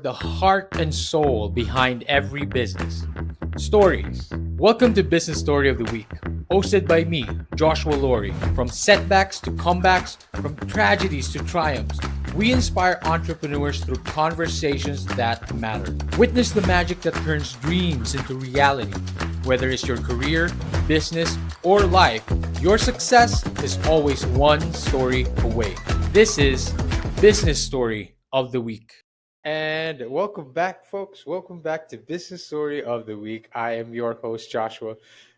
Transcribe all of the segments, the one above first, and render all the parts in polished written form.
the heart and soul behind every business. Stories. Welcome to Business Story of the Week, hosted by me, Joshua Laurie. From setbacks to comebacks, from tragedies to triumphs, we inspire entrepreneurs through conversations that matter. Witness the magic that turns dreams into reality. Whether it's your career, business, or life, your success is always one story away. This is Business Story of the Week. And welcome back, folks. Welcome back to Business Story of the Week. I am your host, Joshua.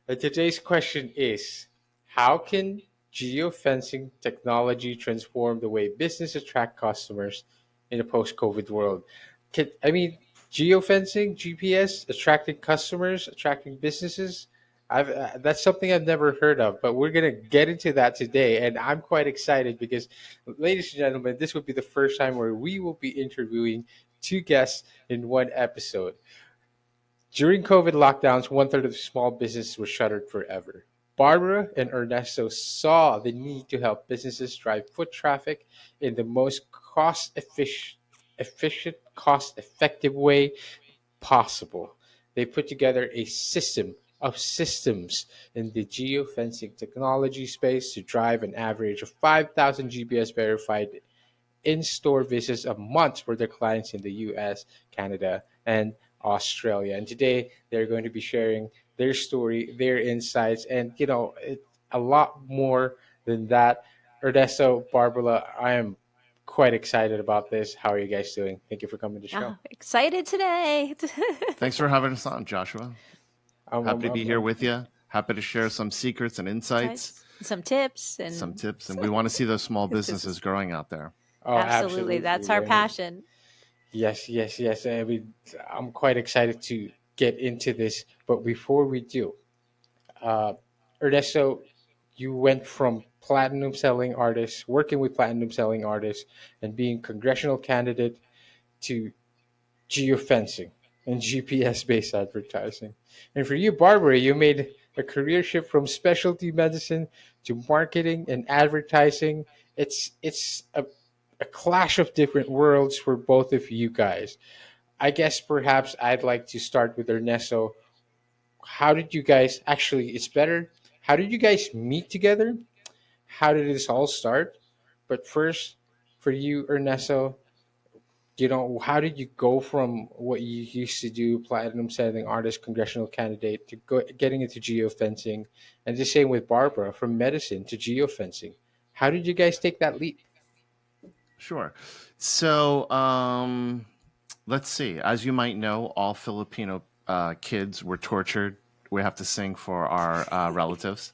And today's question is: how can geofencing technology transform the way business attract customers in a post-COVID world? Geofencing, GPS, attracting customers, attracting businesses. That's something I've never heard of, but we're gonna get into that today, and I'm quite excited because, ladies and gentlemen, this will be the first time where we will be interviewing two guests in one episode. During COVID lockdowns, one third of small businesses were shuttered forever. Barbara and Ernesto saw the need to help businesses drive foot traffic in the most efficient, cost effective way possible. They put together a system of systems in the geofencing technology space to drive an average of 5,000 GPS verified in-store visits a month for their clients in the US, Canada, and Australia. And today they're going to be sharing their story, their insights, and a lot more than that. Ernesto, Barbara, I am quite excited about this. How are you guys doing? Thank you for coming to the show. Excited today. Thanks for having us on, Joshua. Um, Happy to um, be um, here um, with you. Happy to share some secrets and insights, Some tips and and we want to see those small businesses growing out there. Oh, absolutely. That's our passion. Yes. I'm quite excited to get into this. But before we do, uh, Ernesto, you went from platinum selling artist, working with platinum selling artists, and being congressional candidate to geofencing and GPS based advertising. And for you, Barbara, you made a career shift from specialty medicine to marketing and advertising. It's a clash of different worlds for both of you guys. I guess perhaps I'd like to start with Ernesto. How did you guys actually? It's better. How did you guys meet together? How did this all start? But first, for you, Ernesto, how did you go from what you used to do, platinum selling artist, congressional candidate, to getting into geofencing, and the same with Barbara, from medicine to geofencing? How did you guys take that leap? Sure. So let's see. As you might know, all Filipino kids were tortured. We have to sing for our relatives.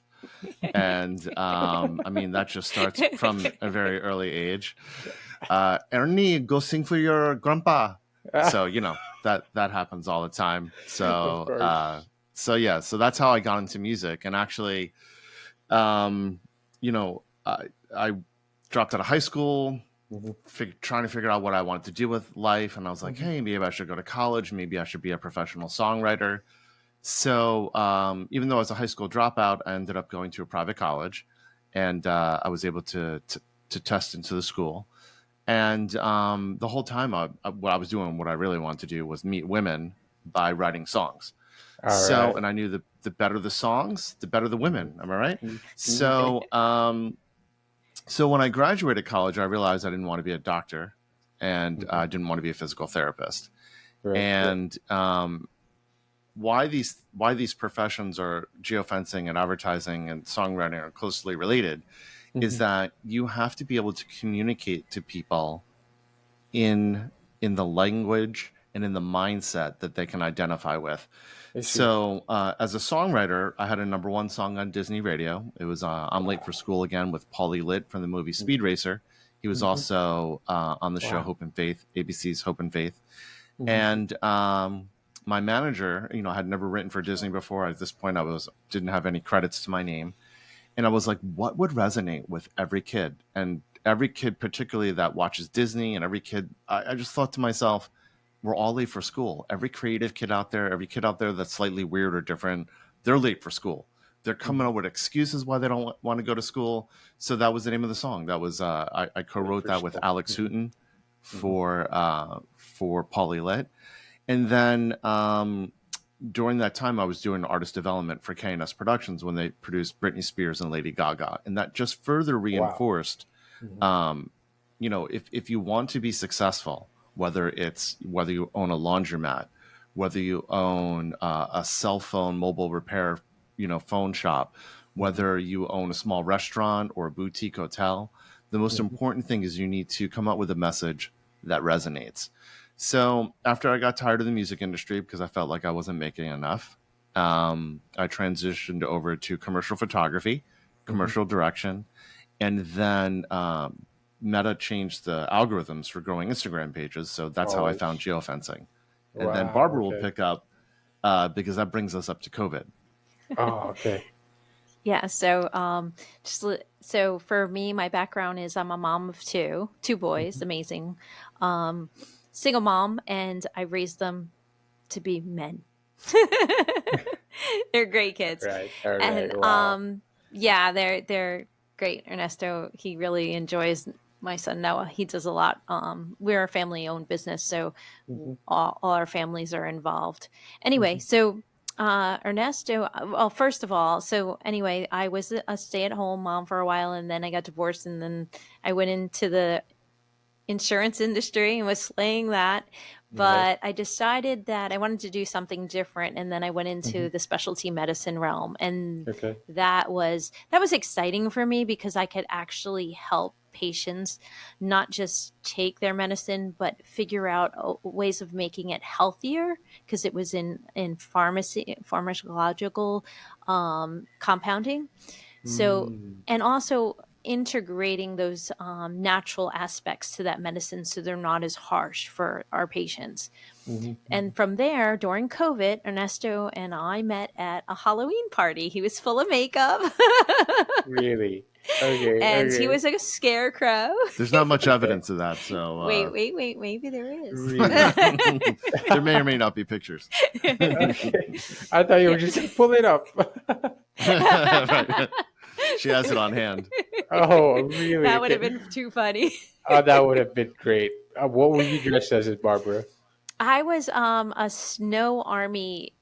And that just starts from a very early age. Ernie, go sing for your grandpa. So that happens all the time. Of course. So that's how I got into music. And actually, um, I dropped out of high school, Mhm. trying to figure out what I wanted to do with life, and I was like, Mhm. hey, maybe I should go to college. Maybe I should be a professional songwriter. So even though I was a high school dropout, I ended up going to a private college, and I was able to test into the school. And the whole time, what I was doing, what I really wanted to do was meet women by writing songs. All right. And I knew the better the songs, the better the women. Am I right? Mhm. Okay. So when I graduated college, I realized I didn't want to be a doctor, and Mhm. I didn't want to be a physical therapist. Right. And why these professions are geofencing and advertising and songwriting are closely related is Mhm. that you have to be able to communicate to people in the language and in the mindset that they can identify with. I see. So as a songwriter, I had a number one song on Disney radio. It was I'm Late for School Again with Paulie Litt from the movie Speed Racer. He was Mhm. also on the show Wow. Hope and Faith, ABC's Hope and Faith. Mhm. And my manager, I had never written for Disney before. At this point, didn't have any credits to my name. And I was like, what would resonate with every kid? And every kid, particularly that watches Disney, and every kid, I just thought to myself, we're all late for school. Every creative kid out there, every kid out there that's slightly weird or different, they're late for school. They're coming Mhm. up with excuses why they don't want to go to school. So that was the name of the song. That was I Wait co-wrote for that with school. Alex Mhm. Hooten for Polylit. And then during that time, I was doing artist development for K&S Productions when they produced Britney Spears and Lady Gaga, and that just further Wow. reinforced, Mhm. If you want to be successful, whether you own a laundromat, whether you own a cell phone mobile repair, phone shop, Mhm. whether you own a small restaurant or a boutique hotel, the most Mhm. important thing is you need to come up with a message that resonates. So after I got tired of the music industry because I felt like I wasn't making enough, I transitioned over to commercial photography, Mhm. commercial direction, and then Meta changed the algorithms for growing Instagram pages. So that's how I Oh, found geofencing. And then wow. Barbara will Okay. pick up because that brings us up to COVID. Oh, okay. Yeah. So, so for me, my background is I'm a mom of two boys, Mhm. amazing, um, single mom, and I raised them to be men. They're great kids, Right. All and right. Wow. yeah, they're great. Ernesto, he really enjoys my son Noah. He does a lot. We're a family owned business, so Mhm. all our families are involved. Anyway, Mhm. so Ernesto, well, first of all, so anyway, I was a stay at home mom for a while, and then I got divorced, and then I went into the insurance industry and was slaying that. Right. But I decided that I wanted to do something different, and then I went Mhm. into the specialty medicine realm, and Okay. that was exciting for me because I could actually help patients not just take their medicine but figure out ways of making it healthier because it was in pharmacological compounding. So, Mm. and also integrating those natural aspects to that medicine so they're not as harsh for our patients. Mhm. And Mhm. from there, during COVID, Ernesto and I met at a Halloween party. He was full of makeup Really? Okay. and he Okay. was like a scarecrow. There's not much Okay. evidence of that. So Wait, maybe there is. Really? there may or may not be pictures. Okay. I thought you were Yeah. just gonna pull it up. Right. She has it on hand. Oh, really? That would have Okay. been too funny. Oh, that would have been great. What were you dressed as, Barbara? I was a snow army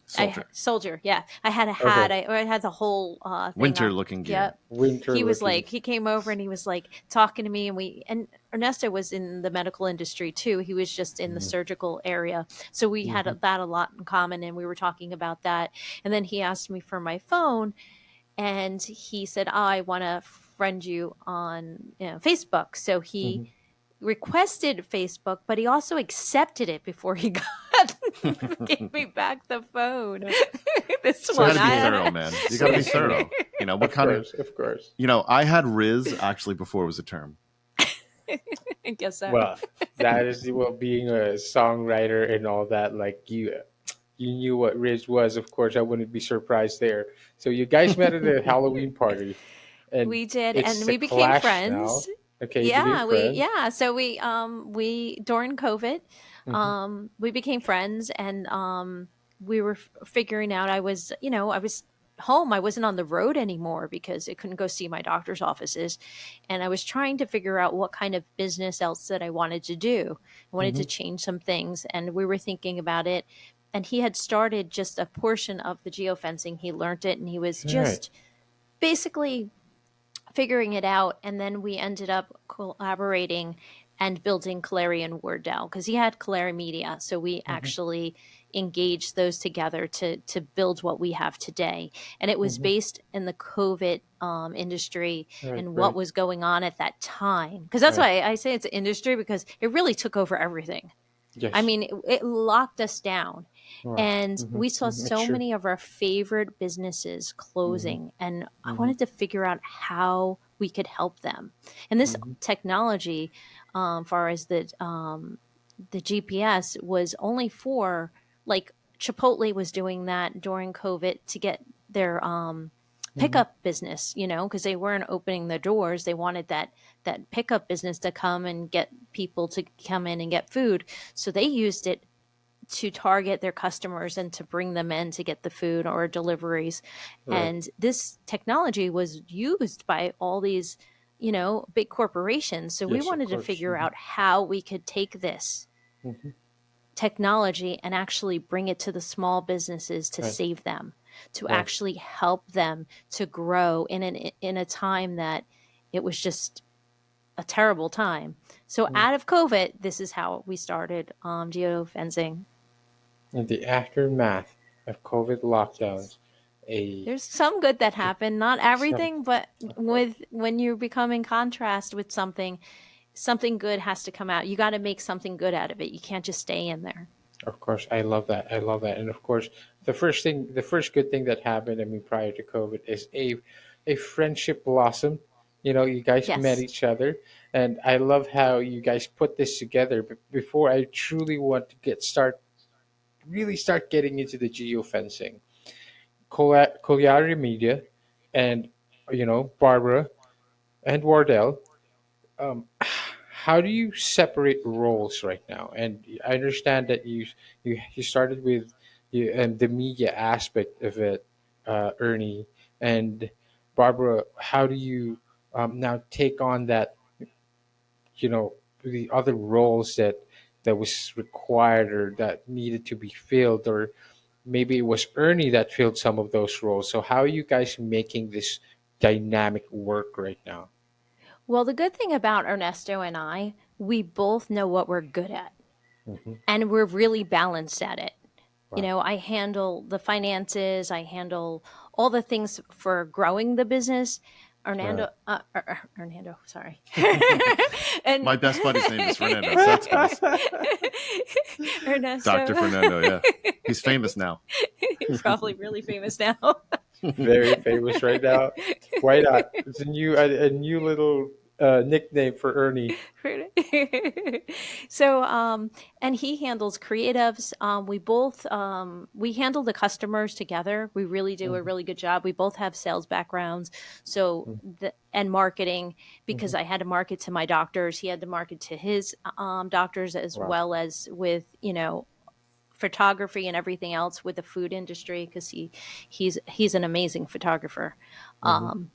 Soldier. soldier. Yeah. I had a hat. Okay. I had the whole thing Winter on. looking gear. Yep. Winter He was looking. like he came over and he was like talking to me, and Ernesto was in the medical industry too. He was just in the Mhm. surgical area. So we had Mhm. that a lot in common, and we were talking about that. And then he asked me for my phone, and he said, I want to friend you on Facebook. So he Mhm. requested Facebook, but he also accepted it before he got gave me back the phone. This You got So one, to be smooth. thorough, man. You got to So be smooth. thorough. What Of kind of, course. Of course. I had Riz actually before it was a term. I guess so. Well, that is what being a songwriter and all that. Like you knew what Riz was. Of course, I wouldn't be surprised there. So you guys met at a Halloween party, and We did, and it's a we became clash now. friends. Okay, you became friends. So we during COVID, Hmm. we became friends, and we were figuring out. I was home. I wasn't on the road anymore because I couldn't go see my doctor's offices, and I was trying to figure out what kind of business else that I wanted to do. I wanted to Hmm. change some things, and we were thinking about it. And he had started just a portion of the geofencing. He learned it, and he was All right. just basically figuring it out. And then we ended up collaborating and building Clarion Wordell because he had Clarion Media. So we Hmm. actually engaged those together to build what we have today. And it was Hmm. based in the COVID industry Right. and what Right. was going on at that time. Because that's Right. why I say it's an industry because it really took over everything. I Yes. mean, it locked us down. Wow. And Hmm. we saw It's so true. many of our favorite businesses Hmm. closing. And I Hmm. wanted to figure out how we could help them. And this Hmm. technology, far as the GPS, was only for like Chipotle was doing that during COVID to get their Hmm. pickup business, because they weren't opening their doors. They wanted that pickup business to come and get people to come in and get food. So they used it to target their customers and to bring them in to get the food or deliveries. Right. And this technology was used by all these big corporations. So we Yes, of wanted to course. figure out how we could take this Hmm. technology and actually bring it to the small businesses to Right, save them, to right. actually help them to grow in a time that it was just a terrible time. So Mm. out of COVID, this is how we started geofencing. In the aftermath of COVID lockdowns, a There's some good that happened, not some, everything, but of course, with when you become in contrast with something, something good has to come out. You got to make something good out of it. You can't just stay in there. of course, I love that. I love that. And of course, the first good thing that happened, I mean, prior to COVID, is a friendship blossom. You guys met Yes. each other, and I love how you guys put this together. But before I truly want to really start getting into the geofencing, Colliery Media, and Barbara and Wardell. How do you separate roles right now? And I understand that you started with the media aspect of it, Ernie and Barbara. How do you now take on that? The other roles that was required or that needed to be filled, or maybe it was Ernie that filled some of those roles. So how are you guys making this dynamic work right now? Well, the good thing about Ernesto and I, we both know what we're good at, Hmm. and we're really balanced at it. Wow. I handle the finances, I handle all the things for growing the business. Right. Hernando, sorry. And My best buddy's name is Fernando, so that's nice. Ernesto, Dr. Fernando, yeah. He's famous now. probably really famous now. Very famous right now. Why not? It's a new little nickname for Ernie. So and he handles creatives. We both we handle the customers together. We really do a Hmm. really good job. We both have sales backgrounds, so and marketing, Hmm. because I had to market to my doctors, he had to market to his doctors, as Wow. well as with photography and everything else with the food industry, because he's an amazing photographer. Hmm. um,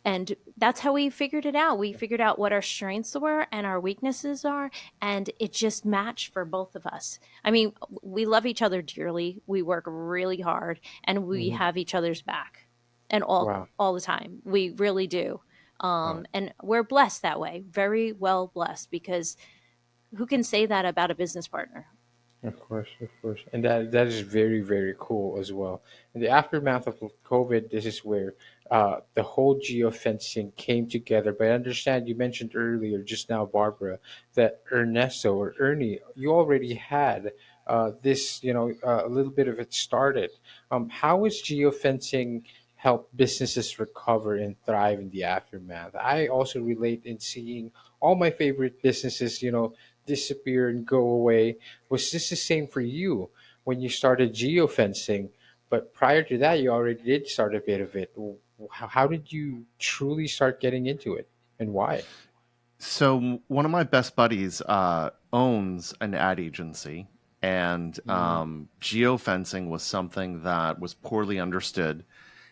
and that's how we figured it out. We figured out what our strengths were and our weaknesses are, and it just matched for both of us. I mean, we love each other dearly. We work really hard, and we Hmm. have each other's back, and all Wow. all the time. We really do. Wow. And we're blessed that way. Very well blessed, because who can say that about a business partner? Of course, and that is very very cool as well. In the aftermath of COVID, this is where the whole geofencing came together. But I understand you mentioned earlier, just now, Barbara, that Ernesto or Ernie, you already had this, a little bit of it started. How is geofencing help businesses recover and thrive in the aftermath? I also relate in seeing all my favorite businesses, disappear and go away. Was this the same for you when you started geofencing? But prior to that, you already did start a bit of it. How did you truly start getting into it, and why? So one of my best buddies owns an ad agency, and Mm-hmm. geofencing was something that was poorly understood.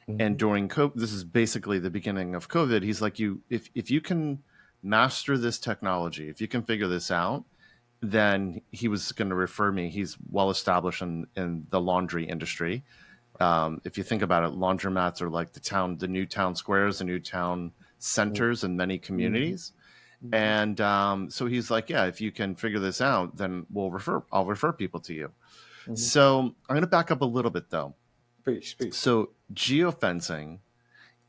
And Mm-hmm. during COVID, this is basically the beginning of COVID. He's like, if you can master this technology, if you can figure this out, then he was going to refer me. He's well established in the laundry industry. If you think about it, laundromats are like the new town squares, the new town centers in many Mm-hmm. communities. And so he's like, yeah, if you can figure this out, then I'll refer people to you. Mm-hmm. So I'm going to back up a little bit though. Please, please. So geofencing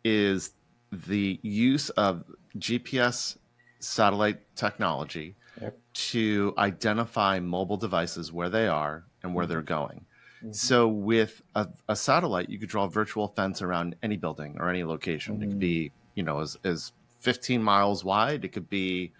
is the use of GPS satellite technology Yep. to identify mobile devices where they are and where Mm-hmm. they're going. Mm-hmm. So with a satellite, you could draw a virtual fence around any building or any location. It could Mm-hmm. be, as 15 miles wide. It could be,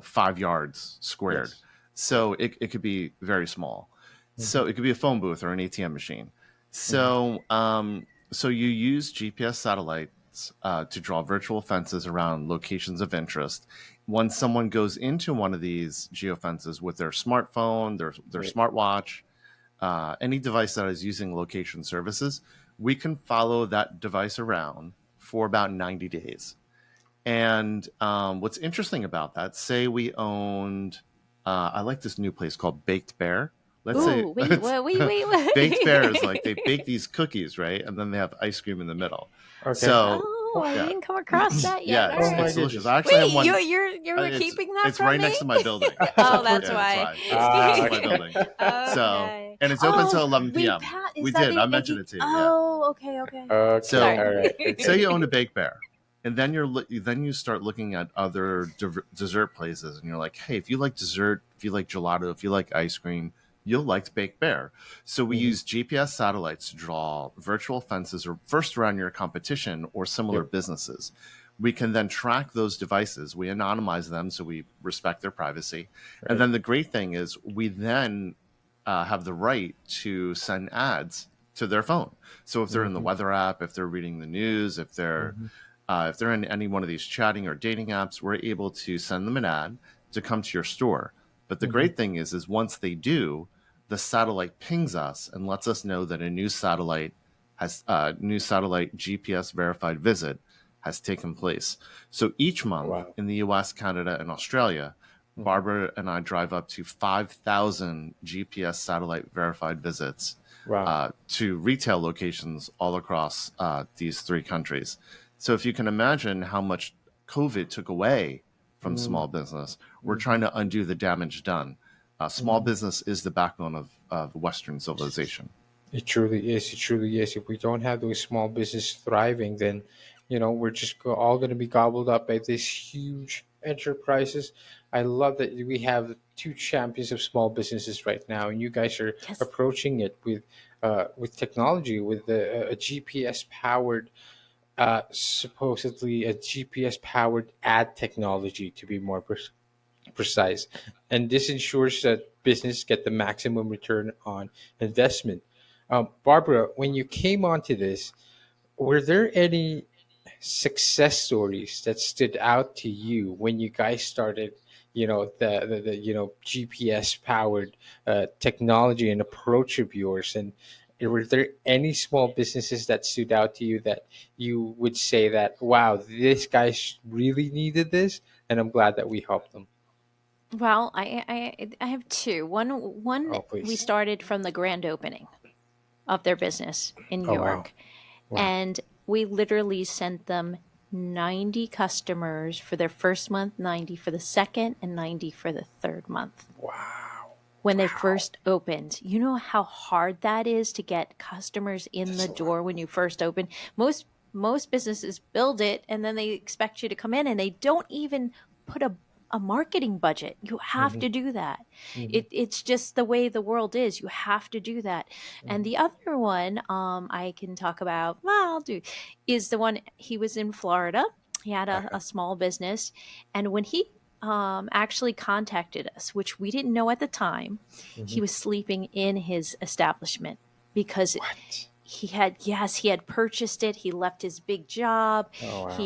5 yards squared. Yes. Yes. So it could be very small. Mm-hmm. So it could be a phone booth or an ATM machine. Mm-hmm. So you use GPS satellites to draw virtual fences around locations of interest. Once someone goes into one of these geofences with their smartphone, their Right. smartwatch, any device that is using location services, we can follow that device around for about 90 days. And what's interesting about that, say we owned, I like this new place called Baked Bear. Let's say Ooh, wait, Baked Bear is like they wait. bake these cookies, right? And then they have ice cream in the middle. Okay. So Oh, I yeah, didn't come across that yet. yeah, All Oh my it's right. delicious. goodness. I actually have Wait, one. you were It's keeping that it's from right me? next to my building. Oh, that's Yeah, that's why. why it's next Ah, to my okay. building. So Okay. and it's open Oh, till 11 we p.m. passed. Is We that did. I the? mentioned it to you. Yeah. Oh, okay, okay. Okay. So All right. say Okay. you own a baked bear, and then then you start looking at other dessert places, and you're like, hey, if you like dessert, if you like gelato, if you like ice cream, you'll like baked bear. So we Hmm. use GPS satellites to draw virtual fences or first around your competition or similar Yep. businesses. We can then track those devices. We anonymize them so we respect their privacy. And Right. then the great thing is we then have the right to send ads to their phone. So if they're in the Hmm. weather app, if they're reading the news, Hmm. if they're in any one of these chatting or dating apps, we're able to send them an ad to come to your store. But the Hmm. great thing is once they do, the satellite pings us and lets us know that a new satellite GPS verified visit has taken place. So each month Wow. in the U.S., Canada, and Australia, Hmm. Barbara and I drive up to 5,000 GPS satellite verified visits Wow. to retail locations all across these three countries. So if you can imagine how much COVID took away from Hmm. small business, we're trying Hmm. to undo the damage done. Small Hmm. business is the backbone of Western civilization. It truly is. It truly is. If we don't have those small business thriving, then, we're just all going to be gobbled up by these huge enterprises. I love that we have two champions of small businesses right now, and you guys are Yes. approaching it with technology, with a GPS powered, supposedly a GPS powered ad technology, to be more precise. And this ensures that business get the maximum return on investment. Barbara, when you came onto this, were there any success stories that stood out to you when you guys started? The GPS powered technology and approach of yours, and were there any small businesses that stood out to you that you would say that, wow, this guys really needed this, and I'm glad that we helped them? Well, I have two. One Oh, we please. started from the grand opening of their business in New Oh, wow. York, Wow. and we literally sent them 90 customers for their first month, 90 for the second, and 90 for the third month. Wow. When they Wow. first opened, you know how hard that is to get customers in That's the a lot. door when you first open. Most businesses build it and then they expect you to come in and they don't even put a marketing budget. You have Hmm. to do that. Hmm. It's just the way the world is. You have to do that. And the Hmm. other one I can talk about, well, I'll do, is the one he was in Florida. He had Uh-huh. a small business. And when he actually contacted us, which we didn't know at the time, Hmm. he was sleeping in his establishment because What? he had purchased it. He left his big job. Oh, wow.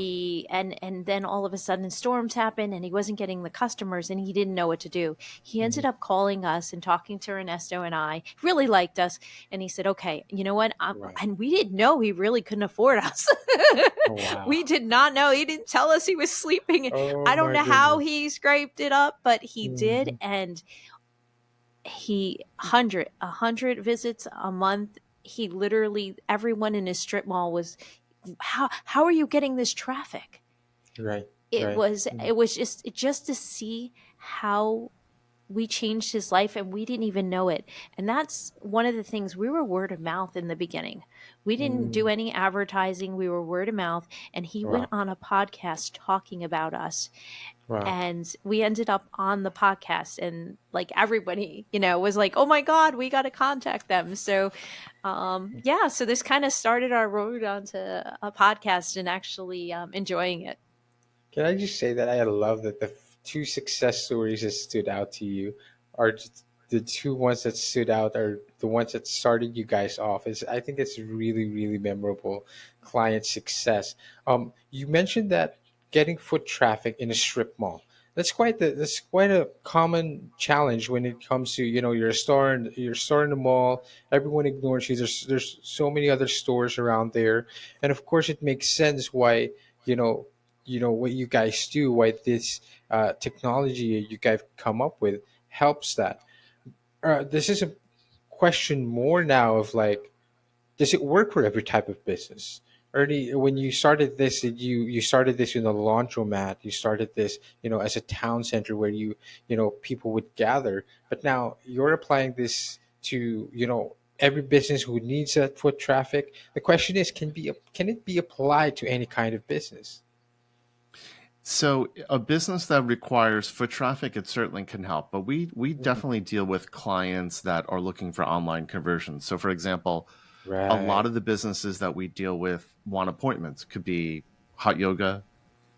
And then all of a sudden storms happened and he wasn't getting the customers and he didn't know what to do. He ended Hmm. up calling us and talking to Ernesto and I. Really liked us, and he said, okay, you know what, Wow. and we didn't know he really couldn't afford us. Oh, wow. We did not know. He didn't tell us he was sleeping. Oh, I don't my know how goodness. he scraped it up, but he did. Hmm. And he 100 visits a month. He literally, everyone in his strip mall was, how are you getting this traffic? Right. it Right. was Mm. it was just to see how we changed his life and we didn't even know it. And that's one of the things. We were word of mouth in the beginning. We didn't do Mm. any advertising. We were word of mouth. And he went Wow. on a podcast talking about us. Wow. And we ended up on the podcast, and like everybody, was like, oh my God, we got to contact them. So, yeah, so this kind of started our road onto a podcast and actually enjoying it. Can I just say that I love that the two success stories that stood out to you are just the two ones that stood out are the ones that started you guys off. I think it's really, really memorable client success. You mentioned that getting foot traffic in a strip mall. That's quite a common challenge when it comes to, you're a store in the mall. Everyone ignores you. There's so many other stores around there, and of course it makes sense why, you know what you guys do, what this technology you guys come up with helps that. This is a question more now of like, does it work for every type of business? Ernie, when you started this, you started this in a laundromat. You started this, as a town center where people would gather. But now you're applying this to, every business who needs that foot traffic. The question is, can it be applied to any kind of business? So a business that requires foot traffic, it certainly can help. But we Mhm. definitely deal with clients that are looking for online conversions. So for example, a lot Right. of the businesses that we deal with want appointments. Could be hot yoga,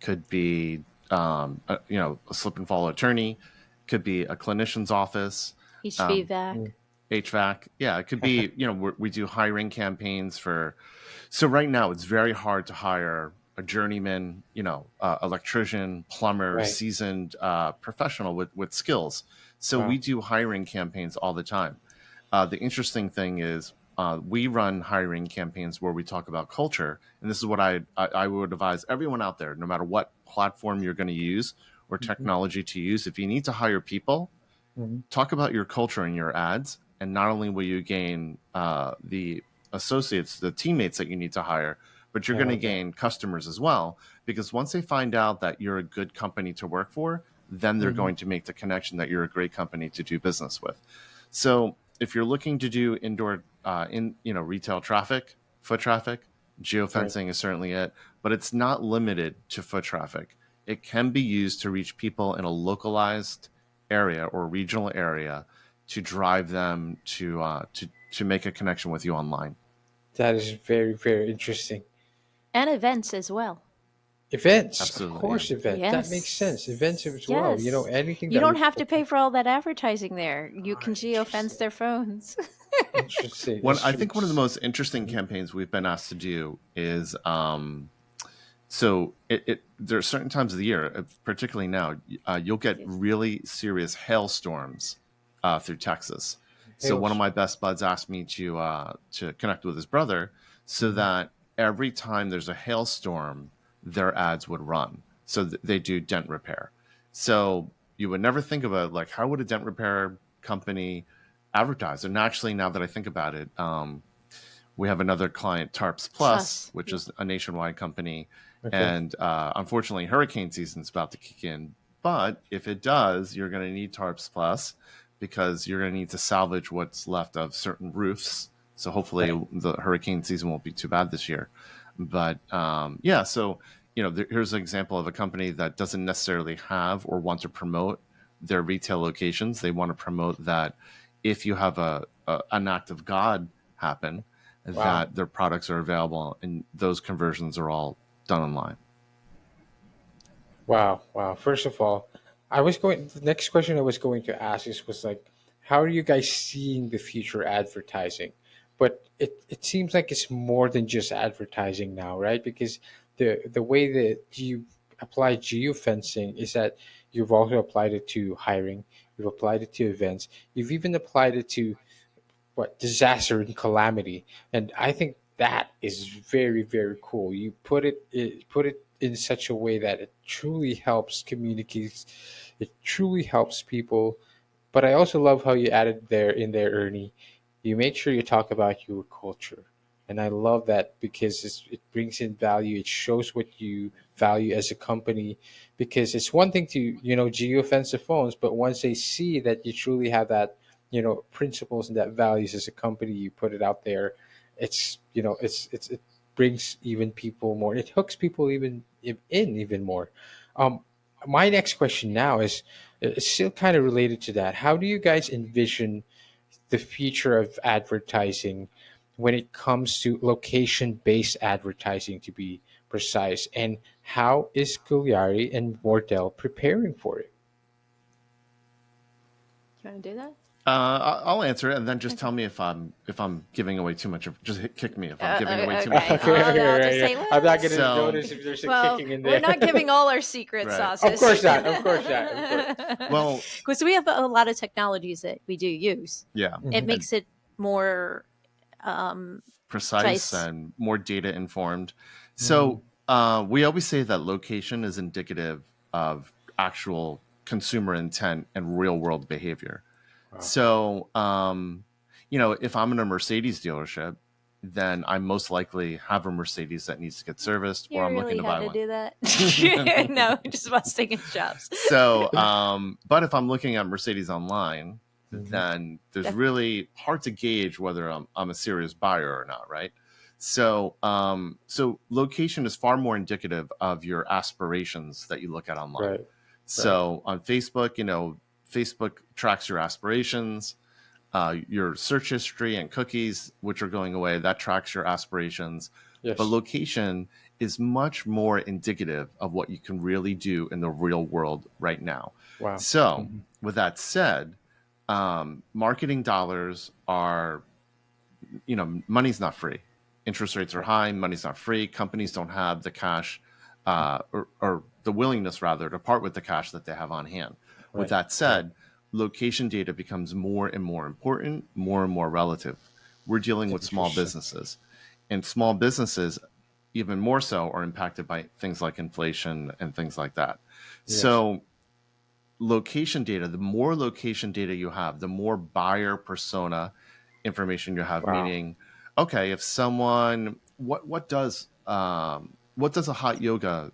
could be a slip and fall attorney, could be a clinician's office, um, HVAC. Mm. HVAC. Yeah, it could be, we do hiring campaigns for. So right now it's very hard to hire a journeyman, electrician, plumber, Right. seasoned professional with skills. So we Wow. do hiring campaigns all the time. The interesting thing is we run hiring campaigns where we talk about culture, and this is what I would advise everyone out there, no matter what platform you're going to use or Mhm. technology to use. If you need to hire people, Mhm. talk about your culture in your ads, and not only will you gain the associates, the teammates that you need to hire, but you're I going to love that. gain customers as well. Because once they find out that you're a good company to work for, then they're Mhm. going to make the connection that you're a great company to do business with. So if you're looking to do indoor, retail traffic, foot traffic, Right. geofencing is certainly it, but it's not limited to foot traffic. It can be used to reach people in a localized area or regional area to drive them to make a connection with you online. That is very, very interesting. And events as well. Events, of Absolutely, yeah. course, events. That makes sense. Events Yes. as well. Yes. Anything You that don't we have to okay. pay for all that advertising there. You can geofence Interesting. their phones. Interesting. One, It's I true. think one of the most interesting Mhm. campaigns we've been asked to do is so there are certain times of the year, particularly now, you'll get Yes. really serious hailstorms through Texas. So one of my Hailstorm. best buds asked me to connect with his brother so Mhm. that every time there's a hailstorm, their ads would run. So they do dent repair. So you would never think about like how would a dent repair company advertise? And actually, now that I think about it, we have another client, Tarps Plus, Plus. which Yeah. is a nationwide company. Okay. And unfortunately, hurricane season's about to kick in. But if it does, you're going to need Tarps Plus because you're going to need to salvage what's left of certain roofs. So hopefully, Right. the hurricane season won't be too bad this year. But yeah, so here's an example of a company that doesn't necessarily have or want to promote their retail locations. They want to promote that if you have an act of God happen, Wow. that their products are available, and those conversions are all done online. Wow. Wow. First of all, the next question I was going to ask was like, how are you guys seeing the future advertising? But it seems like it's more than just advertising now, right? Because the way that you apply geofencing is that you've also applied it to hiring, you've applied it to events, you've even applied it to what disaster and calamity, and I think that is very, very cool. You put it in such a way that it truly helps communities, it truly helps people. But I also love how you added there in there, Ernie, you make sure you talk about your culture. And I love that because it brings in value. It shows what you value as a company. Because it's one thing to, geofence phones, but once they see that you truly have that, principles and that values as a company, you put it out there. It brings even people more. It hooks people in even more. Um, my next question now is it's still kind of related to that. How do you guys envision the future of advertising when it comes to location based advertising, to be precise? And how is Gugliari and Wardell preparing for it? You want to do that? I'll answer it, and then just tell Okay. me if I'm giving away too much of. Just kick me if I'm giving away too much Okay. Okay, information. okay, I'll right, just yeah. say, I'm not well, going to So notice if there's a well, kicking in we're there. not giving all our secret right. Of sauces. course not. Of course not. Of course. Well, Because we have a lot of technologies that we do use. yeah, It Mhm. and makes it more um, precise precise. and more data informed. Mhm. So We always say that location is indicative of actual consumer intent and real world behavior. Wow. So, if I'm in a Mercedes dealership, then I most likely have a Mercedes that needs to get serviced, You or I'm looking really to had buy to one. do that? No, just busting in chops. So, but if I'm looking at Mercedes online, Mhm. then there's Def- really hard to gauge whether I'm a serious buyer or not, right? So, so location is far more indicative of your aspirations that you look at online. Right. Right. So on Facebook, Facebook tracks your aspirations, your search history and cookies, which are going away. That tracks your aspirations. But Yes. location is much more indicative of what you can really do in the real world right now. Wow. So, Mhm. with that said, marketing dollars are, money's not free. Interest rates are Right. high, money's not free. Companies don't have the cash, or the willingness, rather, to part with the cash that they have on hand. With Right. that Right. said, location data becomes more and more important, more and more relative. We're dealing with small Interesting. businesses, and small businesses, even more so, are impacted by things like inflation and things like that. Yes. So, location data, the more location data you have, the more buyer persona information you have. Wow. Meaning, okay, if someone, what does a hot yoga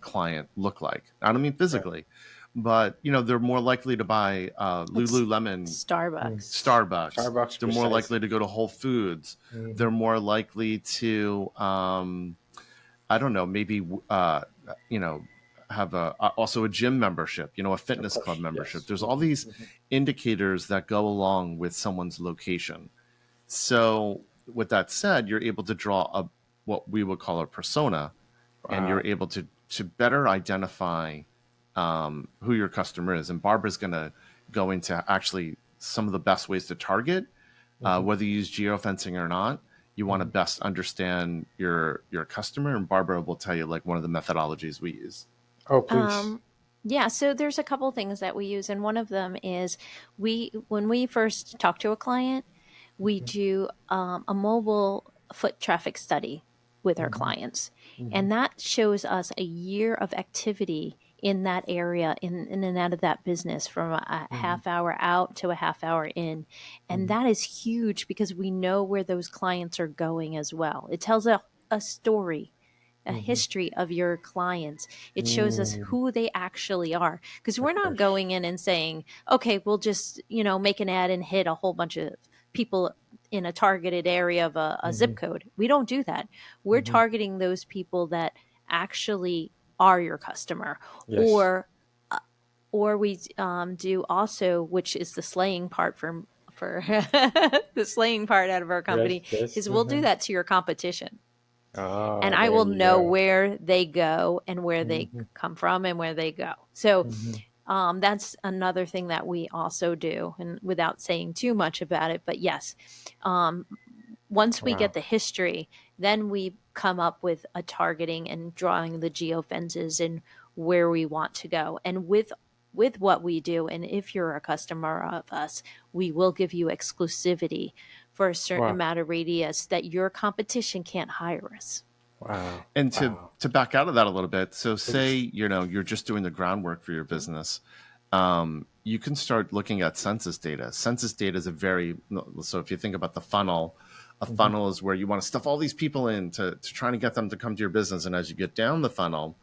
client look like? I don't mean Right. physically, but they're more likely to buy it's Lululemon, Mm. Starbucks. Starbucks. Starbucks, They're more likely precisely. to go to Whole Foods. Hmm. They're more likely to I don't know, maybe you know, have also a gym membership, a Of fitness club course. membership. Yes. There's all Hmm. these Hmm. indicators that go along with someone's location. So, with that said, you're able to draw a what we would call a persona, and you're Wow. able to better identify who your customer is. And Barbara's going to go into actually some of the best ways to target, Hmm. whether you use geofencing or not. You want to Hmm. best understand your customer, and Barbara will tell you like one of the methodologies we use. Oh, please. Um, yeah, so there's a couple things that we use, and one of them is when we first talk to a client, we Hmm. do a mobile foot traffic study with our Hmm. clients, Hmm. and that shows us a year of activity in that area, in and out of that business, from a Hmm. half hour out to a half hour in, and Hmm. that is huge because we know where those clients are going as well. It tells a story, a Hmm. history of your clients. It shows us Mm. who they actually are, because Of we're not course. going in and saying, okay, we'll just, make an ad and hit a whole bunch of people in a targeted area of a Hmm. zip code. We don't do that. We're Hmm. targeting those people that actually are your customer, Yes. or we do also, which is the slaying part for the slaying part out of our Yes. company, Yes. is we'll do that to your competition, and Ah, I there will you know go. where they go and where they Hmm. come from and where they go. So Hmm. that's another thing that we also do, and without saying too much about it, but yes, um, once we get Wow. the history, then we come up with a targeting and drawing the geofences and where we want to go. And with what we do, and if you're a customer of us, we will give you exclusivity for a certain Wow. amount of radius that your competition can't hire us. Wow. And to Wow. to back out of that a little bit, so say Please. you're just doing the groundwork for your business, you can start looking at census data. Census data is so if you think about the funnel, a Hmm. funnel is where you want to stuff all these people in to try to get them to come to your business, and as you get down the funnel,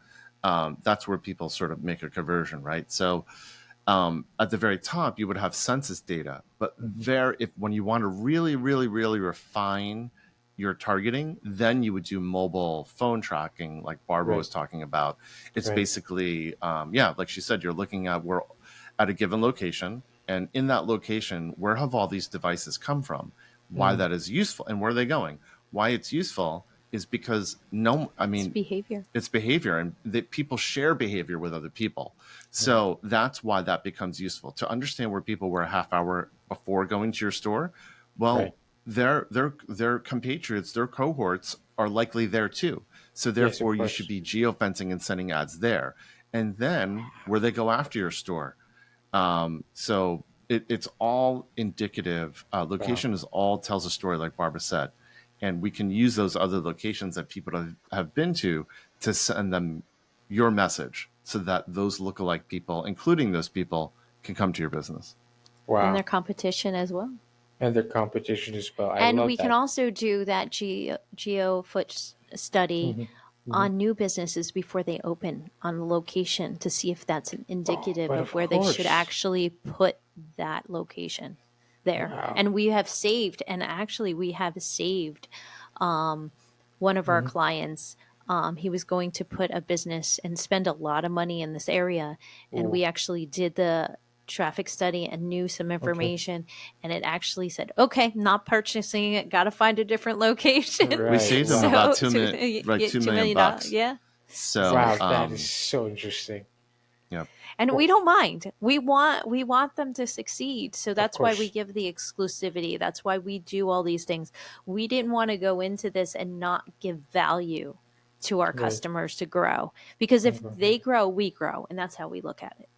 that's where people sort of make a conversion, right? So at the very top, you would have census data, but Hmm. if when you want to really, really, really refine your targeting, then you would do mobile phone tracking, like Barbara Right. was talking about. It's Right. basically, yeah, like she said, you're looking at where at a given location, and in that location, where have all these devices come from? Why Mm. that is useful, and where are they going? Why it's useful is because I It's mean, behavior. it's behavior, and that people share behavior with other people. Right. So that's why that becomes useful to understand where people were a half hour before going to your store. Right. Well, their compatriots, their cohorts are likely there too. So Yes, of therefore, you should course. be geofencing and sending ads there. And then where they go after your store. So it's all indicative. Wow. Location is all tells a story, like Barbara said. and we can use those other locations that people have been to send them your message so that those lookalike people, including those people, can come to your business. And Wow. their competition as well. And their competition as well. I And love we can that. also do that geo foot study Hmm. Hmm. on new businesses before they open on location to see if that's Oh, indicative but of of where they should course. actually put that location there. Wow. And we have saved, and actually we have saved one of our Hmm. clients. He was going to put a business and spend a lot of money in this area, and Ooh, we actually did the traffic study and knew some okay. information, and it actually said, okay, not purchasing it, got to find a different location. We Right. saved them about Wow. So $2 $2 million million, bucks. yeah. So, Wow. That is so interesting. yeah, And Well, we don't mind. We want them to succeed. So of that's why we course. give the exclusivity. That's why we do all these things. We didn't want to go into this and not give value to our Right. customers to grow, because if Mhm. they grow, we grow, and that's how we look at it.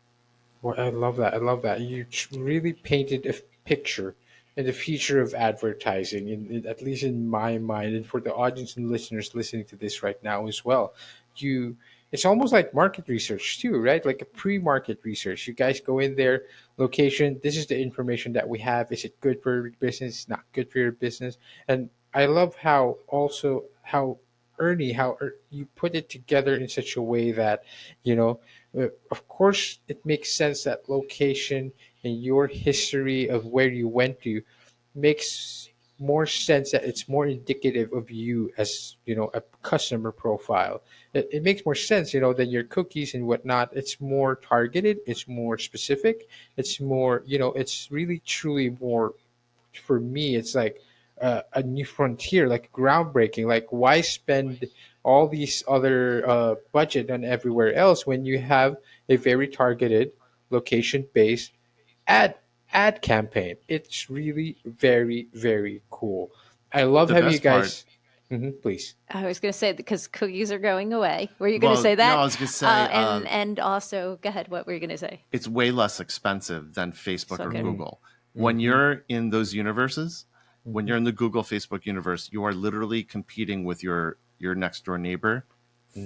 Well, I love that. I love that. You really painted a picture in the future of advertising, at least in my mind, and for the audience and listeners listening to this right now as well. You, it's almost like market research too, right? Like a pre-market research. You guys go in there, location. This is the information that we have. Is it good for your business? Not good for your business. And I love how also how Ernie, you put it together in such a way that you know of course, it makes sense that location and your history of where you went to makes more sense that it's more indicative of you as a customer profile. It makes more sense, than your cookies and whatnot. It's more targeted. It's more specific. It's more, it's really truly more for me, it's like a new frontier, like groundbreaking. Like, why spend all these other budget on everywhere else when you have a very targeted, location-based ad ad campaign? It's really very, very cool. I love the having you best part. guys. Please. I was going to say, because cookies are going away. Were you going to Well, say no, that? I was gonna say And also, go ahead. What were you going to say? it's way less expensive than Facebook So or good. Mm-hmm. Google. When Mm-hmm. you're in those universes, when Mm-hmm. you're in the Google, Facebook universe, you are literally competing with your next door neighbor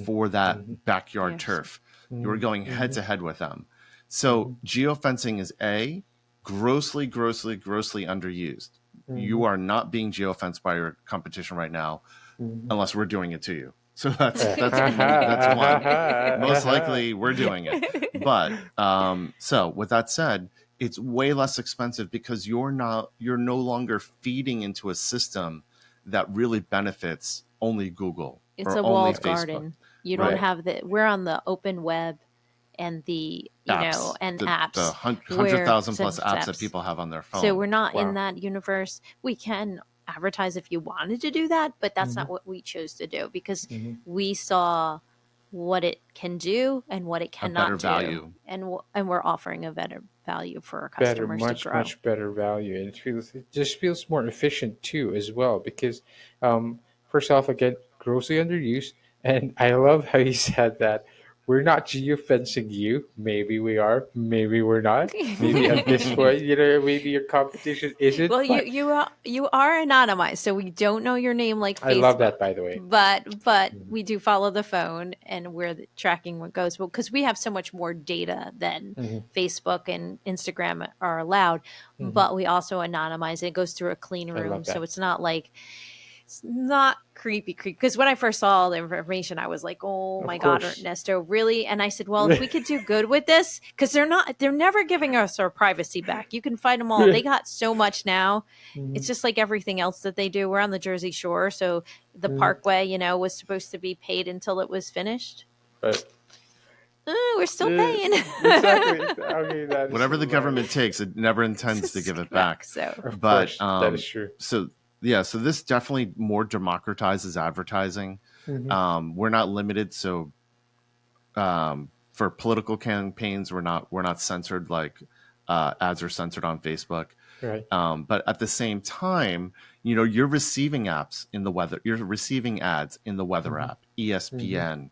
for that Mm-hmm. backyard Yes. turf. You are going head Mm-hmm. to head with them. Mm-hmm. So geofencing is grossly, grossly, grossly underused. Mm-hmm. You are not being geofenced by your competition right now, Mm-hmm. unless we're doing it to you. So that's Uh, that's ha, that's ha, ha, one. ha, Most ha. likely we're doing it. But so with that said, it's way less expensive because you're no longer feeding into a system that really benefits only Google It's or a only walled Facebook, garden. You don't right? Right. have we're on the open web and Apps, and the apps hundred where thousand plus apps that people have on their So phone. we're not in Wow. that universe. We can advertise if you wanted to do that, but that's Mm-hmm. not what we chose to do, because Mm-hmm. we saw what it can do and what it A better cannot do, value. and and we're offering a better value for our Better, customers to much, grow. much better value, and it just feels more efficient too as well because, first off, again, grossly underused, and I love how you said that we're not geofencing you. Maybe we are, maybe we're not. Maybe at this point, maybe your competition isn't, Well, but you are anonymized, so we don't know your name like I love Facebook. that, by the way. But Mhm. we do follow the phone, and we're tracking what goes, because we have so much more data than Mhm. Facebook and Instagram are allowed. Mhm. But we also anonymize it. It goes through a clean I room, love so that. it's not creepy. Because when I first saw all the information, I was like, "Oh Of my God, course. Ernesto, really?" And I said, "Well, if we could do good with this, because they're never giving us our privacy back. You can find them all. They got so much now. It's Mhm. just like everything else that they do. We're on the Jersey Shore, so the Mhm. Parkway, was supposed to be paid until it was finished. Right. We're still paying. Exactly. Okay, that is Whatever the hilarious. government takes, it never intends to give it back. So Of But course, that is true. so yeah, so this definitely more democratizes advertising. Hmm. We're not limited, so for political campaigns, we're not censored like ads are censored on Facebook. Right. But at the same time, you're receiving apps in the weather. You're receiving ads in the weather Hmm. app, Hmm. ESPN,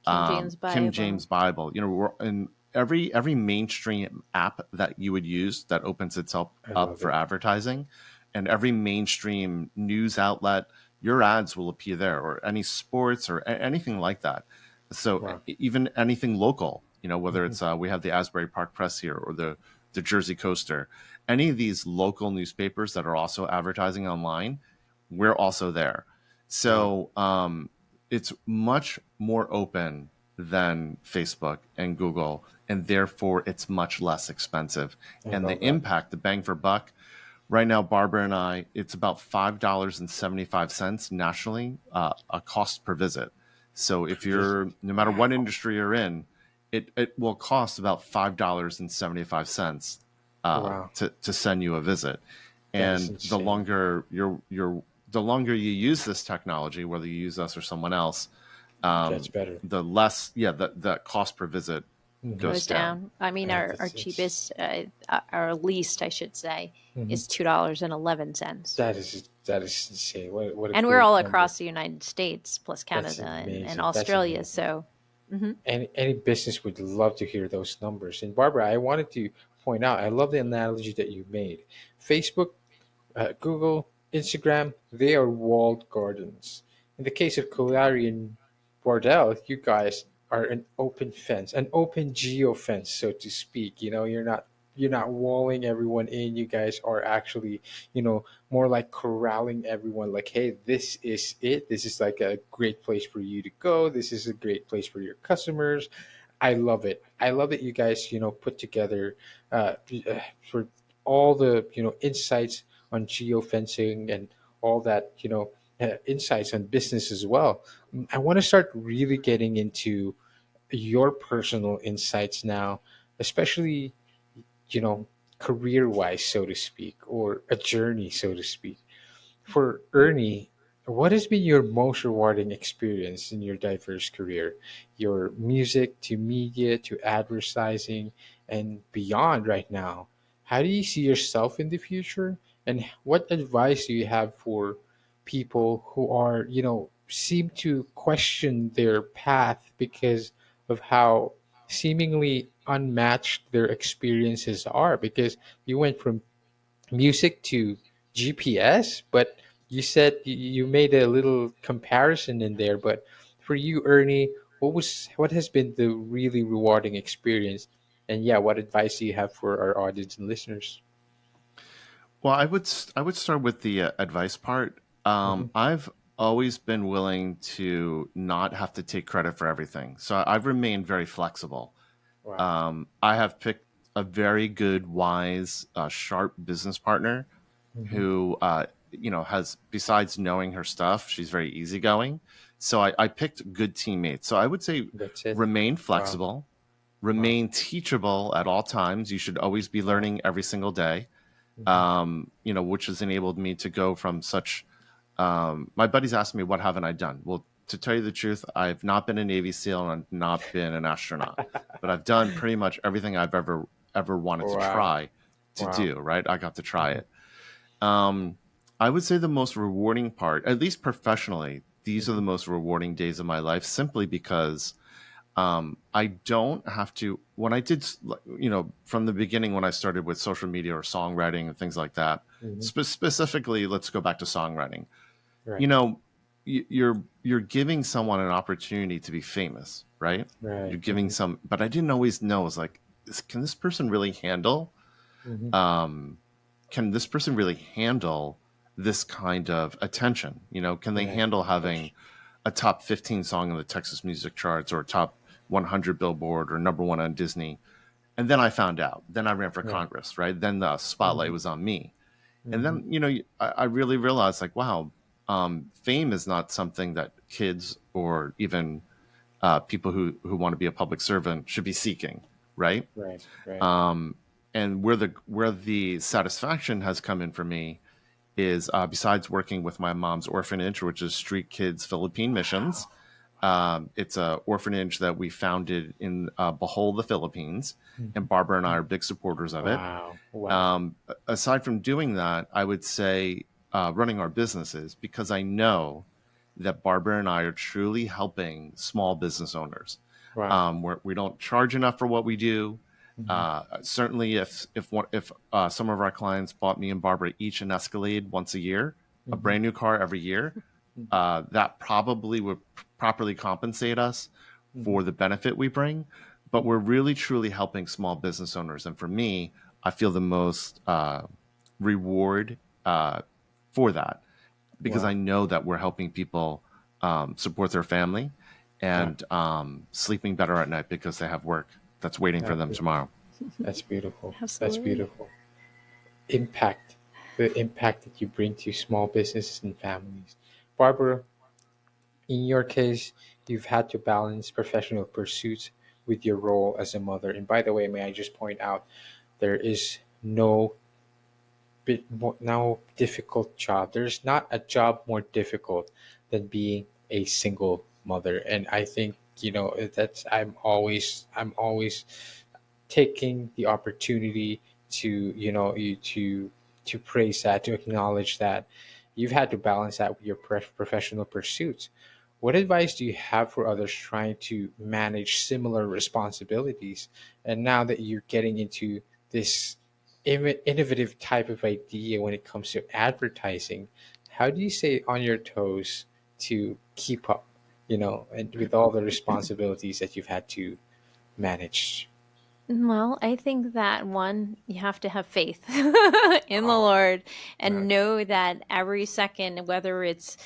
King James Kim Bible. James Bible. We're in every mainstream app that you would use that opens itself I up love for it. advertising, and every mainstream news outlet, your ads will appear there, or any sports or anything like that. So Wow. even anything local, whether Hmm. it's we have the Asbury Park Press here, or the Jersey Coaster, any of these local newspapers that are also advertising online, we're also there. Wow. So it's much more open than Facebook and Google, and therefore it's much less expensive. I And love the that. impact, the bang for buck, right now, Barbara and I, it's about $5.75 nationally, a cost per visit. So if Visit. you're, no matter what Wow. industry you're in, it will cost about $5.75 Wow. to send you a visit. That is And insane. the longer you use this technology, whether you use us or someone else, Gets better. the less, the cost per visit Hmm. goes Goes down. down. I mean, our cheapest, our least, I should say, Mhm. is $2.11. That is insane. What a And we're great all number. across the United States, plus That's Canada and amazing. That's Australia. amazing. So, mhm. Any business would love to hear those numbers. And Barbara, I wanted to point out, I love the analogy that you made. Facebook, Google, Instagram, they are walled gardens. In the case of Kalari and Wardell, you guys are an open fence, an open geofence, so to speak. You're not walling everyone in. You guys are actually, more like corralling everyone. Like, hey, this is it. This is like a great place for you to go. This is a great place for your customers. I love it. I love that you guys, put together uh, for all the, insights on geofencing and all that, insights on business as well. I want to start really getting into your personal insights now, especially, you know, career wise, so to speak, or a journey, so to speak. For Ernie, what has been your most rewarding experience in your diverse career? Your music to media to advertising and beyond right now. How do you see yourself in the future? And what advice do you have for people who are, seem to question their path because of how seemingly unmatched their experiences are? Because you went from music to GPS, but you said you made a little comparison in there. But for you, Ernie, what has been the really rewarding experience? And yeah, what advice do you have for our audience and listeners? Well, I would start with the advice part. Hmm. I've always been willing to not have to take credit for everything, so I've remained very flexible. Wow. I have picked a very good, wise, sharp business partner Hmm. who, has, besides knowing her stuff, she's very easygoing. So I picked good teammates. So I would say That's it. remain Wow. flexible, Wow. remain teachable at all times. You should always be Wow. learning every single day, Hmm. which has enabled me to go from such. My buddies asked me, what haven't I done? Well, to tell you the truth, I've not been a Navy SEAL and I've not been an astronaut, but I've done pretty much everything I've ever wanted to Wow. try to Wow. do. Right, I got to try Hmm. it. Um, I would say the most rewarding part, at least professionally, these are Hmm. the most rewarding days of my life, simply because I don't have to. When I did, from the beginning, when I started with social media or songwriting and things like that, Hmm. specifically, let's go back to songwriting. Right. You know, you're giving someone an opportunity to be famous, right? Right. You're giving Hmm. some, but I didn't always know. It's like, can this person really handle? Hmm. Um, can this person really handle this kind of attention? Can they Right. handle Of having course. a top 15 song in the Texas music charts, or a top 100 Billboard, or number one on Disney? And then I found out. Then I ran for Right. Congress, right? Then the spotlight Hmm. was on me. And Hmm. then, I really realized, like, wow, fame is not something that kids, or even people who want to be a public servant, should be seeking, right? Right. Right. Um, and where the satisfaction has come in for me is, besides working with my mom's orphanage, which is Street Kids Philippine Missions. Wow. It's a orphanage that we founded in Bohol, the Philippines, and Mhm. Barbara and I are big supporters of it. Wow. Wow. Aside from doing that, I would say running our businesses, because I know that Barbara and I are truly helping small business owners. Wow. We don't charge enough for what we do. Mhm. Certainly, if some of our clients bought me and Barbara each an Escalade once a year, a Mhm. brand new car every year, Mhm. that probably would properly compensate us Mhm. for the benefit we bring. But we're really truly helping small business owners. And for me, I feel the most reward for that because I Wow. know that we're helping people support their family Wow. and sleeping better at night because they have work that's waiting for them Absolutely. tomorrow. That's beautiful. That's Absolutely. beautiful. Impact, the impact that you bring to small businesses and families. Barbara, in your case, you've had to balance professional pursuits with your role as a mother. And by the way, may I just point out, there is no difficult job. There's not a job more difficult than being a single mother. And I think, that's I'm always taking the opportunity to to praise that, to acknowledge that you've had to balance that with your professional pursuits. What advice do you have for others trying to manage similar responsibilities, and now that you're getting into this innovative type of idea when it comes to advertising, how do you stay on your toes to keep up, and with all the responsibilities that you've had to manage? Well, I think that one, you have to have faith in the Oh, Lord and right. know that every second, whether it's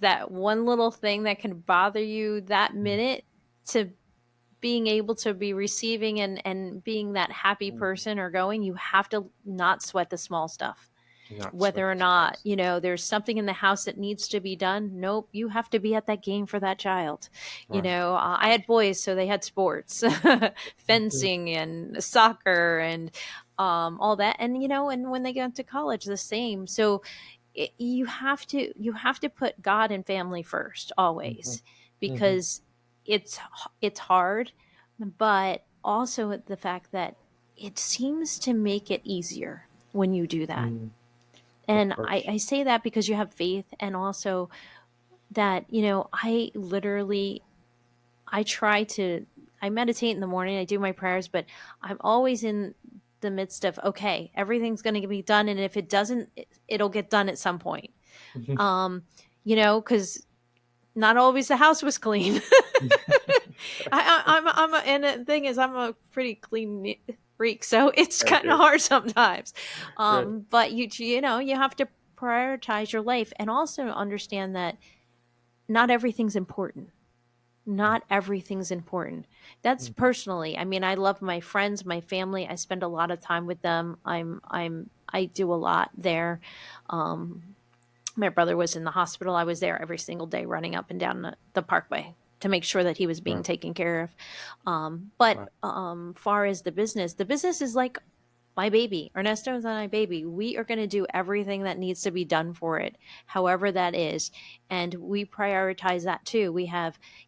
that one little thing that can bother you that minute, to being able to be receiving and being that happy Mhm. person or going, you have to not sweat the small stuff. Not sweat Whether or the not, smalls. there's something in the house that needs to be done. Nope, you have to be at that game for that child. Right. I had boys, so they had sports, Mhm. fencing and soccer and all that. And, and when they get to college, the same. So you have to put God and family first Mhm. always, Mhm. because it's hard, but also the fact that it seems to make it easier when you do that. Mm. Of And I, course. I say that because you have faith, and also that, I literally, I try to, I meditate in the morning, I do my prayers, but I'm always in the midst of, okay, everything's going to be done. And if it doesn't, it'll get done at some point. Mhm. Um, because not always the house was clean. And the thing is, I'm a pretty clean freak, so it's kind of Okay. hard sometimes. Right. But you have to prioritize your life and also understand that not everything's important. Not everything's important. That's Mhm. personally. I mean, I love my friends, my family. I spend a lot of time with them. I do a lot there. Um, my brother was in the hospital. I was there every single day running up and down the parkway to make sure that he was being Wow. taken care of. But Wow. far as the business is like my baby. Ernesto is my baby. We are going to do everything that needs to be done for it, however that is. And we prioritize that too.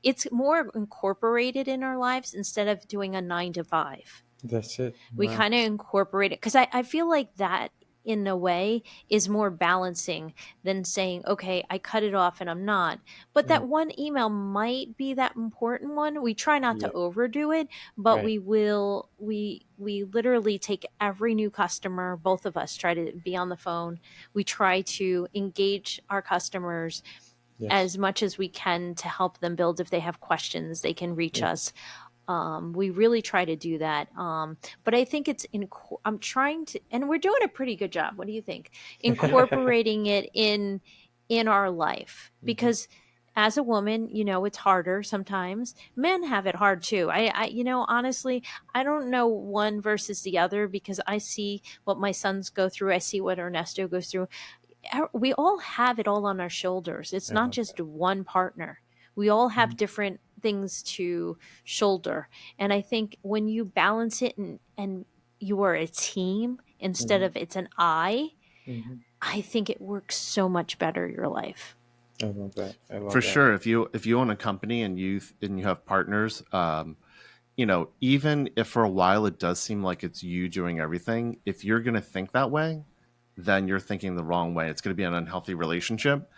It's more incorporated in our lives instead of doing a 9 to 5. That's it. We Wow. kind of incorporate it because I feel like that in a way is more balancing than saying, okay, I cut it off and I'm not. But Mm. that one email might be that important one. We try not to Yeah. overdo it, but Right. we literally take every new customer, both of us try to be on the phone. We try to engage our customers Yes. as much as we can to help them build. If they have questions, they can reach Yes. us. We really try to do that. But I think I'm trying to, and we're doing a pretty good job. What do you think? Incorporating it in our life, Mhm. because as a woman, it's harder sometimes. Men have it hard too. Honestly, I don't know one versus the other, because I see what my sons go through. I see what Ernesto goes through. We all have it all on our shoulders. It's I not love just that. one partner. We all have Mhm. different things to shoulder. And I think when you balance it, and you are a team instead Mhm. of it's an Mhm. I think it works so much better your life. I love that. I For love that. sure, if you own a company and you have partners, even if for a while it does seem like it's you doing everything, if you're going to think that way, then you're thinking the wrong way. It's going to be an unhealthy relationship.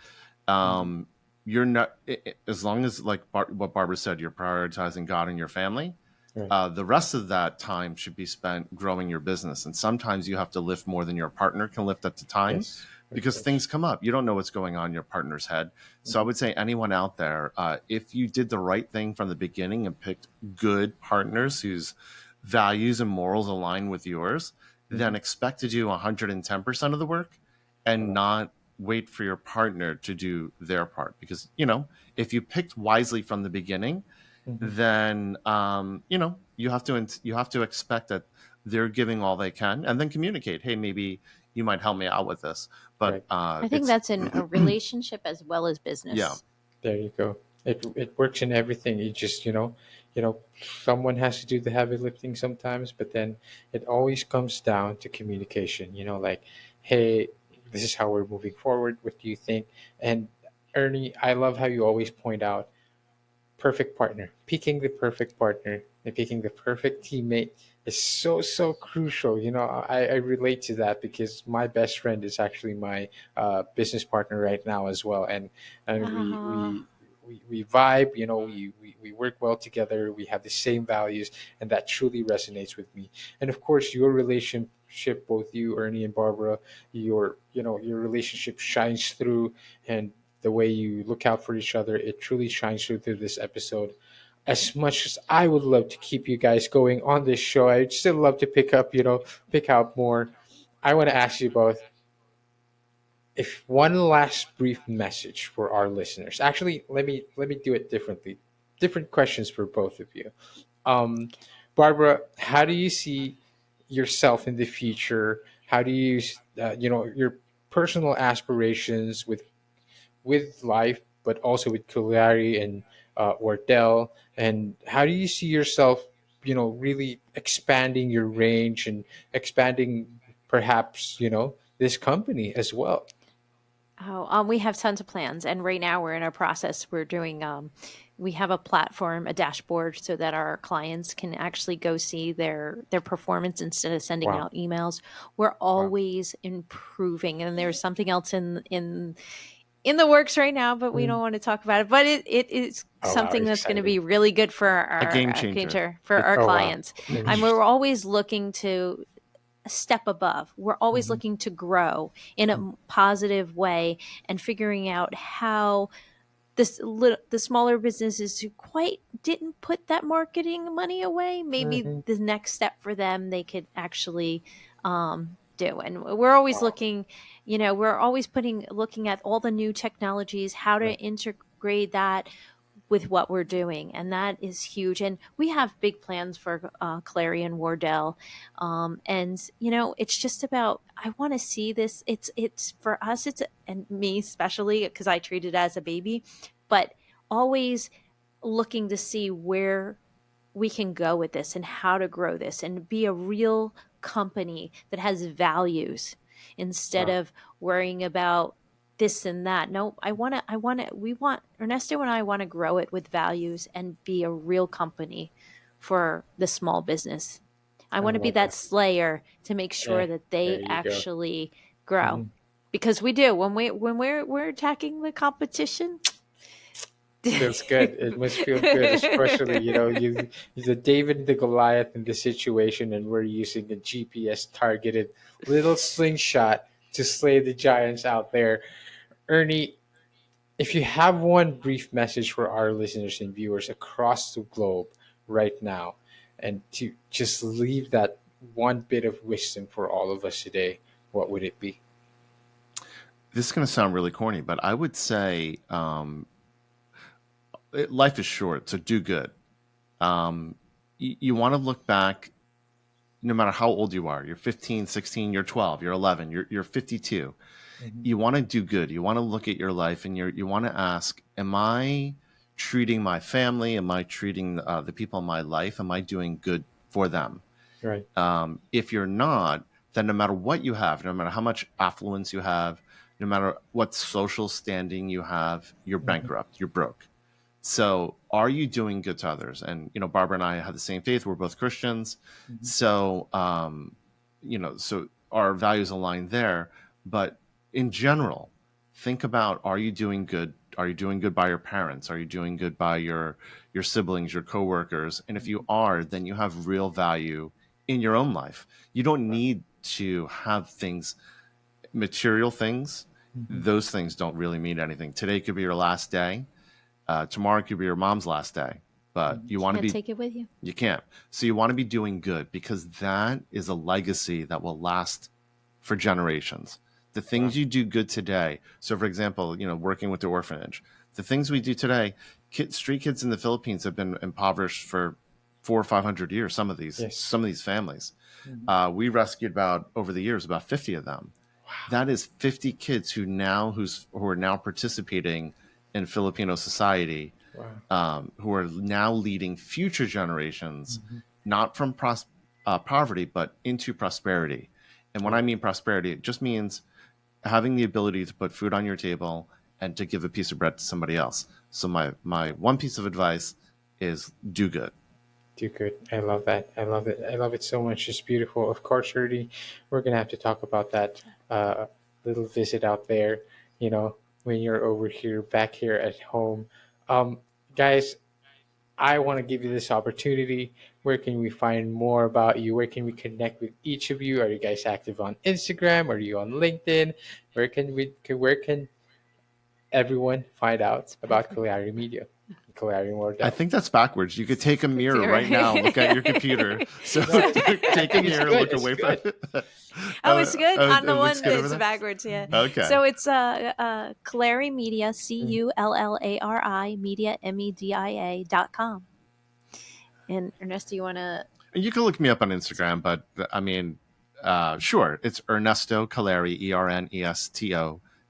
Mhm. um, you're not as long as like what Barbara said, you're prioritizing God and your family. Right. The rest of that time should be spent growing your business, and sometimes you have to lift more than your partner can lift at the time. Yes. of because course. things come up. You don't know what's going on in your partner's head. So I Hmm. would say anyone out there, if you did the right thing from the beginning and picked good partners whose values and morals align with yours, Hmm. then expect to do 110% of the work and Correct. not wait for your partner to do their part. Because, if you picked wisely from the beginning, Hmm. then you have to expect that they're giving all they can, and then communicate, hey, maybe you might help me out with this. But Right. I think it's that's in a relationship as well as yeah. business. There you go. It works in everything. You just someone has to do the heavy lifting sometimes, but then it always comes down to communication. Like, hey, this is how we're moving forward. What do you think? And Ernie, I love how you always point out perfect partner. Picking the perfect partner and picking the perfect teammate is so so crucial. I relate to that because my best friend is actually my business partner right now as well, and we Uh, we. We vibe, we work well together. We have the same values, and that truly resonates with me. And of course, your relationship, both you, Ernie, and Barbara, your relationship shines through, and the way you look out for each other, it truly shines through this episode. As much as I would love to keep you guys going on this show, I'd still love to pick out more. I want to ask you both if one last brief message for our listeners. Actually, let me do it differently. Different questions for both of you. Um, Barbara, how do you see yourself in the future? How do you, your personal aspirations with life, but also with Cagliari and Wardell? And how do you see yourself, really expanding your range and expanding perhaps, this company as well? Oh, we have tons of plans, and right now we're in a process. We're doing. We have a platform, a dashboard, so that our clients can actually go see their performance instead of sending Wow. out emails. We're Wow. always improving, and there's something else in the works right now, but we Mm. don't want to talk about it. But it is Oh, wow. something that's going to Exciting. be really good for A our game changer. for our Oh, wow. clients, and Mhm. we're always looking to step above. We're always Mhm. looking to grow in a positive way and figuring out how the smaller businesses who quite didn't put that marketing money away, maybe Mhm. the next step for them they could actually do. And we're always Wow. looking, we're always putting looking at all the new technologies, how to Right. integrate that with what we're doing, and that is huge. And we have big plans for Clary and Wardell, and it's just about I want to see this. It's for us. It's and me especially because I treat it as a baby, but always looking to see where we can go with this and how to grow this and be a real company that has values instead Wow. of worrying about this and that. No, we want, Ernesto and I want to grow it with values and be a real company for the small business. I I want to be love that that. slayer to make Yeah. sure that There they you go. actually grow Mhm. because we do when we're attacking the competition. Feels good. It must feel good, especially you're the David and the Goliath in this situation, and we're using a GPS targeted little slingshot to slay the giants out there. Ernie, if you have one brief message for our listeners and viewers across the globe right now, and to just leave that one bit of wisdom for all of us today, what would it be? This is going to sound really corny, but I would say life is short, so do good. You want to look back no matter how old you are. You're 15, 16, you're 12, you're 11, you're 52. Mhm. You want to do good. You want to look at your life and you want to ask, am I treating my family? Am I treating the people in my life? Am I doing good for them? Right. If you're not, then no matter what you have, no matter how much affluence you have, no matter what social standing you have, you're Mhm. bankrupt, you're broke. So, are you doing good to others? And Barbara and I have the same faith. We're both Christians, Mhm. so so our values align there. But in general, think about: are you doing good? Are you doing good by your parents? Are you doing good by your siblings, your coworkers? And if you Mhm. are, then you have real value in your own life. You don't Right. need to have things material things, Hmm. those things don't really mean anything. Today could be your last day. Tomorrow could be your mom's last day. But you want to Can't be, take it with you. you can't. So you want to be doing good, because that is a legacy that will last for generations. The Wow. things you do good today. So, for example, working with the orphanage, the things we do today, street kids in the Philippines have been impoverished for 400 or 500 years. Yes. Some of these families, Mhm. we rescued over the years about 50 of them. Wow. That is 50 kids who are now participating in Filipino society, Wow. who are now leading future generations, Hmm. not from poverty, but into prosperity. And I when I love mean prosperity, it just means having the ability to put food on your table and to give a piece of bread to somebody else. So my one piece of advice is do good. too good. I love that. I love it. I love it so much. It's beautiful. Of course, Rudy, we're gonna have to talk about that little visit out there. You know, when you're over here, back here at home, um, guys. I want to give you this opportunity. Where can we find more about you? Where can we connect with each of you? Are you guys active on Instagram? Are you on LinkedIn? Where can everyone find out It's about backward. Kalari Media, Kalari I Wardell? think that's backwards. You could take a mirror right now, look at your computer. So No, I take a think it's mirror, good. look It's away from good. it. Oh, it's good on It the looks one. good over It's there. backwards, yeah. Okay. So it's Clary Media, Mm. CULLARI Media MEDIA.com. And Ernesto, you want to? You can look me up on Instagram, but I mean, sure, it's Ernesto Caleri,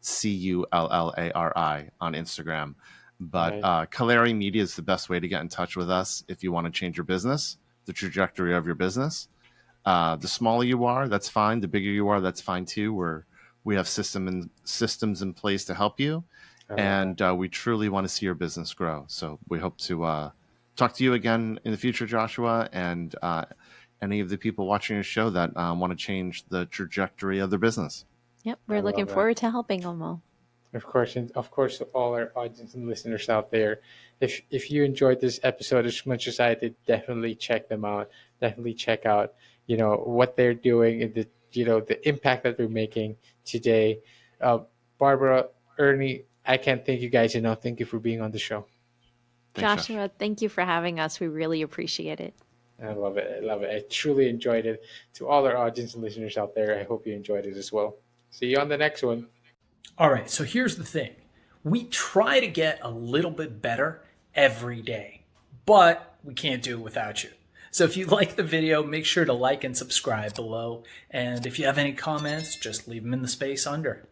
ErnestoCullari on Instagram. But Right. Caleri Media is the best way to get in touch with us if you want to change your business, the trajectory of your business. The smaller you are, that's fine. The bigger you are, that's fine too. We have systems in place to help you, I love that. and we truly want to see your business grow. So we hope to talk to you again in the future, Joshua, and any of the people watching your show that want to change the trajectory of their business. Yep, I we're looking love that. forward to helping them all. Of course, and of course, all our audience and listeners out there, if you enjoyed this episode as much as I did, definitely check them out. Definitely check out, what they're doing and the impact that they're making today. Uh, Barbara, Ernie, I can't thank you guys enough. Thank you for being on the show. Thanks, Josh. Joshua, thank you for having us. We really appreciate it. I love it. I love it. I truly enjoyed it. To all our audience and listeners out there, I hope you enjoyed it as well. See you on the next one. All right, so here's the thing. We try to get a little bit better every day, but we can't do it without you. So if you like the video, make sure to like and subscribe below. And if you have any comments, just leave them in the space under.